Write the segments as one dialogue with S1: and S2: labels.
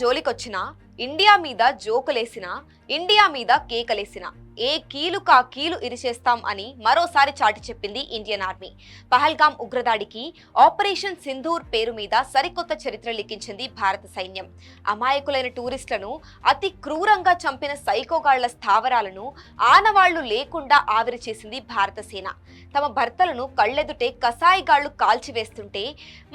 S1: జోలికొచ్చినా, India మీద జోకులేసినా, India మీద కేకలేసినా ఏ కీలుకా కీలు ఇరిచేస్తాం అని మరోసారి చాటి చెప్పింది ఇండియన్ ఆర్మీ. పహల్గాం ఉగ్రదాడికి ఆపరేషన్ సింధూర్ పేరు మీద సరికొత్త చరిత్ర లిఖించింది భారత సైన్యం. అమాయకులైన టూరిస్టులను అతి క్రూరంగా చంపిన సైకోగాళ్ల స్థావరాలను ఆనవాళ్లు లేకుండా ఆవిరి చేసింది భారత సేన. తమ భర్తలను కళ్ళెదుటే కసాయిగాళ్లు కాల్చివేస్తుంటే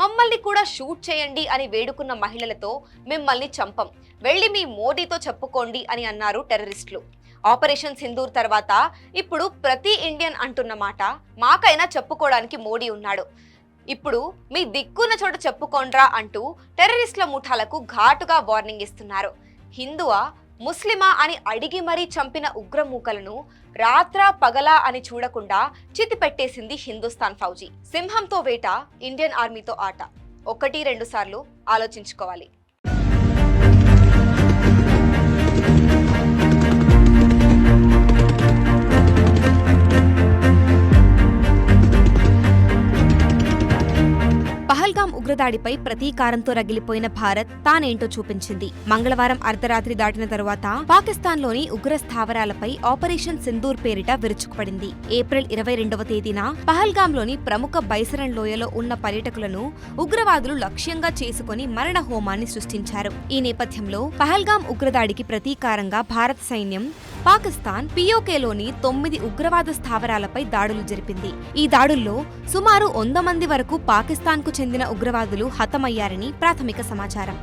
S1: మమ్మల్ని కూడా షూట్ చేయండి అని వేడుకున్న మహిళలతో మిమ్మల్ని చంపం, వెళ్లి మీ మోడీతో చెప్పుకోండి అని అన్నారు టెర్రరిస్టులు. ఆపరేషన్ సింధూర్ తర్వాత ఇప్పుడు ప్రతి ఇండియన్ అంటున్న మాట, మాకైనా చెప్పుకోవడానికి మోడీ ఉన్నాడు, ఇప్పుడు మీ దిక్కున్న చోట చెప్పుకోండ్రా అంటూ టెర్రరిస్టుల ముఠాలకు ఘాటుగా వార్నింగ్ ఇస్తున్నారు. హిందువా ముస్లిమా అని అడిగి మరీ చంపిన ఉగ్రమూకలను రాత్రా పగలా అని చూడకుండా చితి పెట్టేసింది హిందుస్థాన్ ఫౌజీ. సింహంతో వేట, ఇండియన్ ఆర్మీతో ఆట. 1-2 సార్లు ఆలోచించుకోవాలి. పహల్గాం ఉగ్రదాడిపై ప్రతీకారంతో రగిలిపోయిన భారత్ తానేంటో చూపించింది. మంగళవారం అర్ధరాత్రి దాటిన తరువాత పాకిస్తాన్లోని ఉగ్ర స్థావరాలపై ఆపరేషన్ సింధూర్ పేరిట విరుచుకుపడింది. ఏప్రిల్ 22వ తేదీన పహల్గాంలోని ప్రముఖ బైసరన్ లోయలో ఉన్న పర్యాటకులను ఉగ్రవాదులు లక్ష్యంగా చేసుకుని మరణ హోమాన్ని సృష్టించారు. ఈ నేపథ్యంలో పహల్గాం ఉగ్రదాడికి ప్రతీకారంగా భారత సైన్యం పాకిస్తాన్ పియోకేలోని 9 ఉగ్రవాద స్థావరాలపై దాడులు జరిపింది. ఈ దాడుల్లో సుమారు 100 మంది వరకు పాకిస్తాన్కు చెందిన ఉగ్రవాదులు హతమయ్యారని ప్రాథమిక సమాచారం.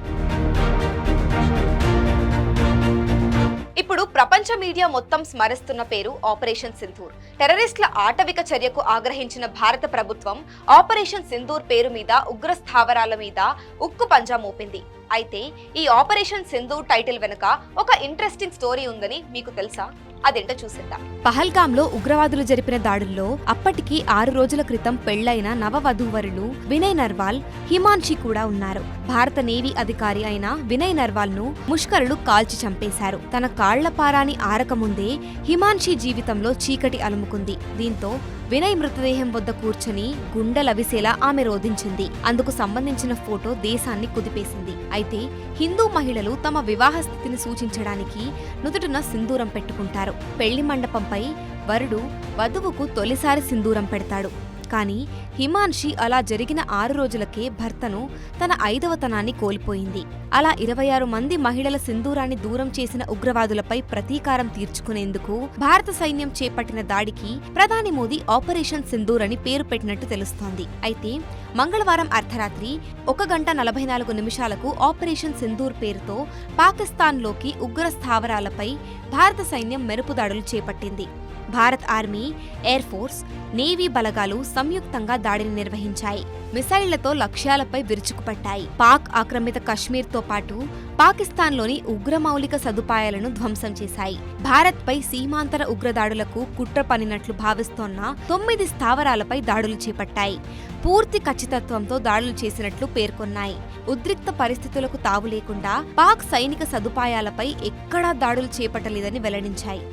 S1: ఇప్పుడు ప్రపంచ మీడియా మొత్తం స్మరిస్తున్న పేరు ఆపరేషన్ సింధూర్. టెర్రరిస్టుల ఆటవిక చర్యకు ఆగ్రహించిన భారత ప్రభుత్వం ఆపరేషన్ సింధూర్ పేరు మీద ఉగ్ర స్థావరాల మీద ఉక్కు పంజా మోపింది. అయితే ఈ ఆపరేషన్ సింధూర్ టైటిల్ వెనుక ఒక ఇంట్రెస్టింగ్ స్టోరీ ఉందని మీకు తెలుసా? అదేంటో చూసేద్దాం. పహల్గాంలో ఉగ్రవాదులు జరిపిన దాడుల్లో అప్పటికి 6 రోజుల క్రితం పెళ్లైన నవవధూవరులు వినయ్ నర్వాల్, హిమాన్షి కూడా ఉన్నారు. భారత నేవీ అధికారి అయిన వినయ్ నర్వాల్ ను ముష్కరులు కాల్చి చంపేశారు. తన కాళ్ల పారాని ఆరకముందే హిమాన్షి జీవితంలో చీకటి అలుముకుంది. దీంతో వినయ్ మృతదేహం వద్ద కూర్చొని గుండెలవిసేలా ఆమె రోధించింది. అందుకు సంబంధించిన ఫోటో దేశాన్ని కుదిపేసింది. అయితే హిందూ మహిళలు తమ వివాహ స్థితిని సూచించడానికి నుదుటిన సింధూరం పెట్టుకుంటారు. పెళ్లి మండపంపై వరుడు వధువుకు తొలిసారి సింధూరం పెడతాడు. కానీ హిమాన్షి అలా జరిగిన 6 రోజులకే భర్తను తన 5వతనాన్ని కోల్పోయింది. అలా 26 మంది మహిళల సింధూరాన్ని దూరం చేసిన ఉగ్రవాదులపై ప్రతీకారం తీర్చుకునేందుకు భారత సైన్యం చేపట్టిన దాడికి ప్రధాని మోదీ ఆపరేషన్ సింధూర్ అని పేరు పెట్టినట్టు తెలుస్తోంది. అయితే మంగళవారం అర్ధరాత్రి 1 గంట 44 నిమిషాలకు ఆపరేషన్ సింధూర్ పేరుతో పాకిస్తాన్లోకి ఉగ్ర స్థావరాలపై భారత సైన్యం మెరుపు దాడులు చేపట్టింది. Bharat army, air force, navy బలగాలు సంయుక్తంగా దాడిని నిర్వహించాయి. మిసైళ్లతో లక్ష్యాలపై విరుచుకుపట్టాయి. పాక్ ఆక్రమిత కశ్మీర్తో పాటు పాకిస్తాన్లోని ఉగ్ర మౌలిక సదుపాయాలను ధ్వంసం చేశాయి. భారత్పై సీమాంతర ఉగ్రదాడులకు కుట్ర పన్నినట్లు భావిస్తోన్న 9 స్థావరాలపై దాడులు చేపట్టాయి. పూర్తి ఖచ్చితత్వంతో దాడులు చేసినట్లు పేర్కొన్నాయి. ఉద్రిక్త పరిస్థితులకు తావు లేకుండా పాక్ సైనిక సదుపాయాలపై ఎక్కడా దాడులు చేపట్టలేదని వెల్లడించాయి.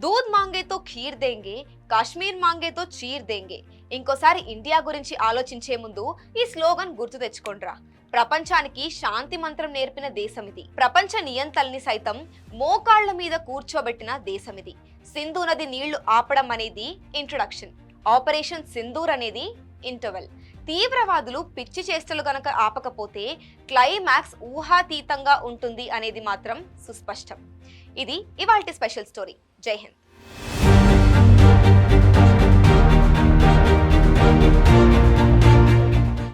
S1: దూద్ మాంగే తో ఖీర్ దేంగే, కాశ్మీర్ మాంగే తో చీర్ దేంగే. ఇంకోసారి ఇండియా గురించి ఆలోచించే ముందు ఈ స్లోగన్ గుర్తు తెచ్చుకోండ్రా. ప్రపంచానికి శాంతి మంత్రం నేర్పిన దేశమిది. ప్రపంచ నియంతల్ని సైతం మోకాళ్ల మీద కూర్చోబెట్టిన దేశమిది. సింధు నది నీళ్లు ఆపడం అనేది ఇంట్రొడక్షన్, ఆపరేషన్ సింధూర్ అనేది ఇంటర్వెల్. తీవ్రవాదులు పిచ్చి చేష్టలు గనక ఆపకపోతే క్లైమాక్స్ ఊహాతీతంగా ఉంటుంది అనేది మాత్రం సుస్పష్టం. ఇది ఇవాల్టి స్పెషల్ స్టోరీ. జై హింద్.